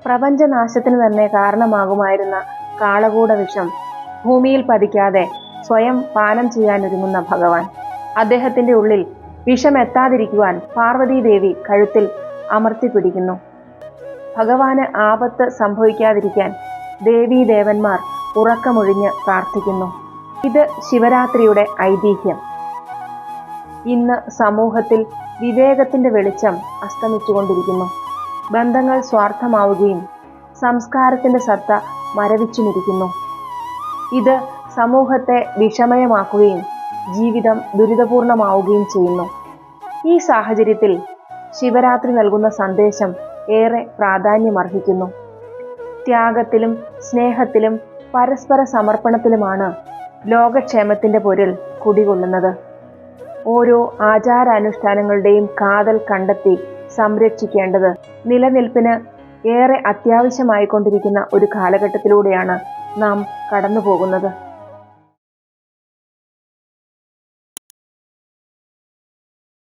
പ്രപഞ്ചനാശത്തിന് തന്നെ കാരണമാകുമായിരുന്ന കാളകൂട വിഷം ഭൂമിയിൽ പതിക്കാതെ സ്വയം പാനം ചെയ്യാനൊരുങ്ങുന്ന ഭഗവാൻ. അദ്ദേഹത്തിന്റെ ഉള്ളിൽ വിഷം എത്താതിരിക്കുവാൻ പാർവതീദേവി കഴുത്തിൽ അമർത്തിപ്പിടിക്കുന്നു. ഭഗവാന് ആപത്ത് സംഭവിക്കാതിരിക്കാൻ ദേവീദേവന്മാർ ഉറക്കമൊഴിഞ്ഞ് പ്രാർത്ഥിക്കുന്നു. ഇത് ശിവരാത്രിയുടെ ഐതിഹ്യം. ഇന്ന് സമൂഹത്തിൽ വിവേകത്തിന്റെ വെളിച്ചം അസ്തമിച്ചുകൊണ്ടിരിക്കുന്നു. ബന്ധങ്ങൾ സ്വാർത്ഥമാവുകയും സംസ്കാരത്തിന്റെ സത്ത മരവിച്ചുമിരിക്കുന്നു. ഇത് സമൂഹത്തെ വിഷമയമാക്കുകയും ജീവിതം ദുരിതപൂർണമാവുകയും ചെയ്യുന്നു. ഈ സാഹചര്യത്തിൽ ശിവരാത്രി നൽകുന്ന സന്ദേശം ഏറെ പ്രാധാന്യമർഹിക്കുന്നു. ത്യാഗത്തിലും സ്നേഹത്തിലും പരസ്പര സമർപ്പണത്തിലുമാണ് ലോകക്ഷേമത്തിന്റെ പൊരുൾ കുടികൊള്ളുന്നത്. ഓരോ ആചാരാനുഷ്ഠാനങ്ങളുടെയും കാതൽ കണ്ടെത്തി സംരക്ഷിക്കേണ്ടത് നിലനിൽപ്പിന് ഏറെ അത്യാവശ്യമായിക്കൊണ്ടിരിക്കുന്ന ഒരു കാലഘട്ടത്തിലൂടെയാണ് നാം കടന്നു പോകുന്നത്.